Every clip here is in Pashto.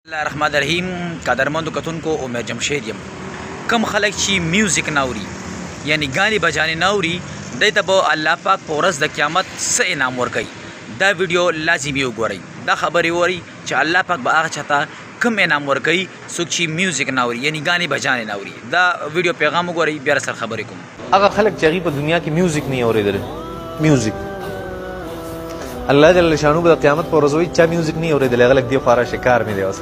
الله الرحمن الرحیم. قدرمندو کتونکو عمر جمشید یم. کم خلک چې میوزیک ناوري یعنی غاني بجانې ناوري دای ته به الله پاک په ورځ د قیامت څه انعام ورکوي. دا ویډیو لازمي وګورئ. دا خبرې وورئ چې الله پاک به هغه چاته کم انعام ورکوي څوک چې میوزیک ناوري یعنی غاني بجانې ناوري. دا ویډیو پیغام وګورئ بیا سره خبرې کوم. هغه خلک چې هغوی په دنیا کې میوزیک نه اوریدلی میوزیک الله جل شانو به د قیامت په ورځ وایي چا میوزیک نه اوریدلی هغه لږ دې خوا راشه کار مې دی اوس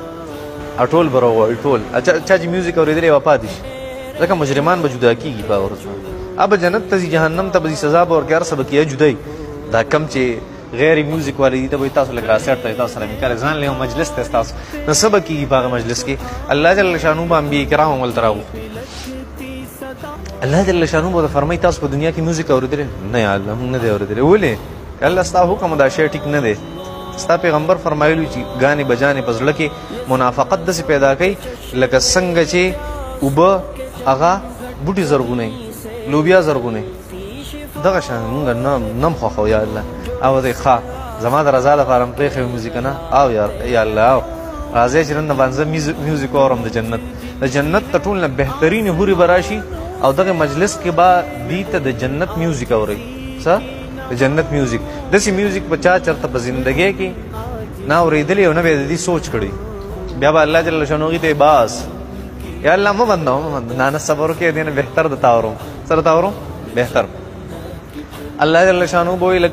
ټول به راغواړي ټول چا چې میوزیک اورېدلی به پاتې شي ځکه مجرمان به جدا کېږي په هغه ورځ باندې اب جنت ته ځي جهنم ته به ځي سزا به ورکوي هر څه به کېږي جدایي دا کم چې غیر میوزیک والے دي ته به تاسو لږ راسیټ ته تاسو سره میکاله ځان له مجلس ته ستاسو نو څه به کېږي په هغه مجلس کې الله جل شانو به انبیا کرام هملته راغوښتي الله جل شانو به فرمایي تاسو په دنیا کې میوزیک اورېدلی نه یا الله موږ نه دی اورېدلی ولې الله ستا حکم دا شی ټیک نه دی ستا پیغمبر فرمایلی چې ګانې بجانې په زړه کې منافقت داسې پیدا کوي لکه څنګه چې اوبه هغه بوټي زرغونوي لوبیا زرغونوي دغه شان موږ نه م خوښوو یا الله او دی ښه زما د رضا لپاره م پرېښی موزیک نه او یا الله او راځئ چې نن باندې زه میوزیک اورم د جنت د جنت ته ټول نه بهترینې حورې به راشي او دغه مجلس کې به دوی ته د جنت میوزیک اورئ څه د جنت میوزیک داسې میوزیک به چا چېرته په زندګۍ کې نه اورېدلی او نه به یې د دې سوچ کړی بیا به الله جل شانو هغوی ته باس یا الله مه بندوه مه بندوه نه نه صبر وکړې دې نه بهتر درته اورم څه درته اورم بهتر الله جل شانو به وایي لږ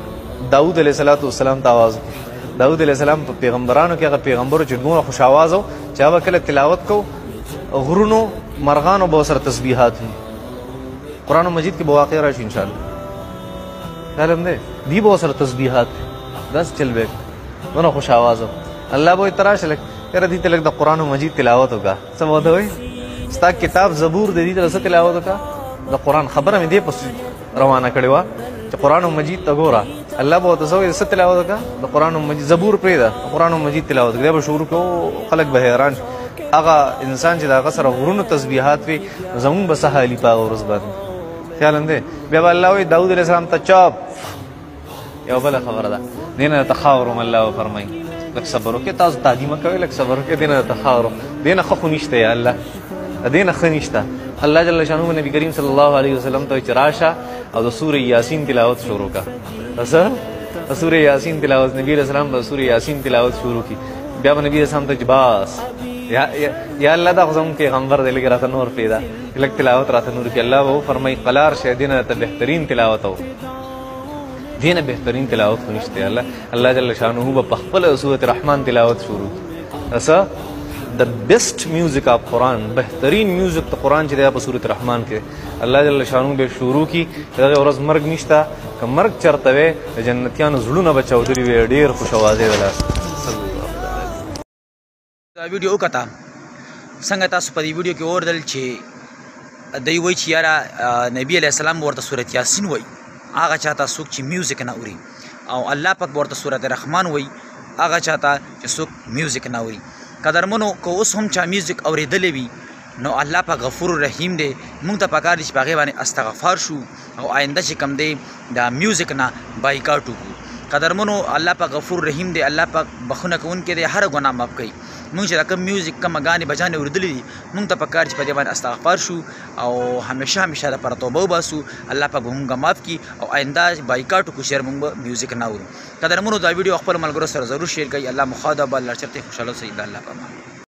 داود علیه السلام ته آواز وکړي داود علیه السلام په پیغمبرانو کې هغه پیغمبرو چې دومره خوش آواز و چې هغه کله تلاوت کو غرونو مرغانو به ورسره تسبیحات وي قرآن مجید کې به واقع راشي انشاءالله معلوم دی دی به ورسره تسبیحات داسې چل به دونه خوش آوازه الله به وایي ته راشه لږ یاره دې ته لږ د قرآن مجید تلاوت وکړه څه به ورته وایي ستا کتاب زبور د دې ته څه تلاوت وکړه د قرآن خبره مې دې پسې روانه کړې وه چې قرآن مجید ته ګوره الله به ورته څه وایي څه تلاوت وکړه د قرآن مجید زبور پرېږده د قرآن مجید تلاوت وکړه بیا به شروع کړو خلک به حیران هغه انسان چې د هغه سره غرونو تسبیحات وي زمونږ به څه حالي په هغه ورځ باندې خیال هم دی بیا به الله وایي داود علیه السلام ته چاپ یو بله خبره ده دې نه درته ښه اورم الله به فرمایي لږ صبر وکړئ تاسو تعلیم مه کوئ لږ صبر وکړئ دې نه درته ښه اورم دې نه ښه خو نشته یا الله دې نه ښه نشته الله جل شانو نبي کریم صلی الله علیه وسلم ته چې راشه او د سورې یاسین تلاوت شروع کړه څه د سورې یاسین تلاوت نبي علیه السلام به سورې یاسین تلاوت شروع کړي بیا به نبي علیه السلام ته چې باس یا الله دا خو زموږ پیغمبر دی لږ راته نور پرېږده لږ تلاوت راته نور کړي الله به وفرمایي قلار شه دې نه ته بهترین تلاوت و دې نه بهترین تلاوت خو نشته الله جل شانه به په خپله صورت رحمان تلاوت شروع کړي څه د بیسټ میوزک آف قرآن بهترین میوزک د قرآن چې دی په صورت رحمان کې الله جل شانه به شروع کړي دغه ورځ مرګ نشته که مرګ چېرته وی د جنتیانو زړونه به چاودلي وي ډېر خوش اوازې د لاس دا ویډیو وکړه څنګه تاسو په دې ویډیو کې اوریدل چې دوی وایي چې یاره نبي علیه السلام ورته سورت یاسین وایي هغه چاته څوک چې میوزیک نه اوري او الله پاک ورته سورت رحمان وایي هغه چاته چې څوک میوزیک نه اوري. قدرمنو که اوس هم چا میوزیک اورېدلی وي نو الله پاک غفور رحیم دی موږ ته پکار دي چې په هغې باندې استغفار شو او آینده چې کوم دی دا میوزیک نه بایکاټ وکړو. قدرمنو الله پاک غفور رحیم دی الله پاک بخښنه کوونکی دی هر ګناه معاف کوي. موږ چې دا کوم میوزیک کومه ګانې بجانې اورېدلي دي موږ ته پکار چې په دې باندې استغفار شو او همیشه دپاره توبه وباسو الله پاک به موږ معاف کړي او آینده بایکاټ وکړو چې موږ به میوزیک نه اورو. قدرمنو دا ویډیو خپلو ملګرو سره ضرور شیر کړئ. الله مو ښه ده بل هر چېرته خوشحاله اوسئ د الله په امان.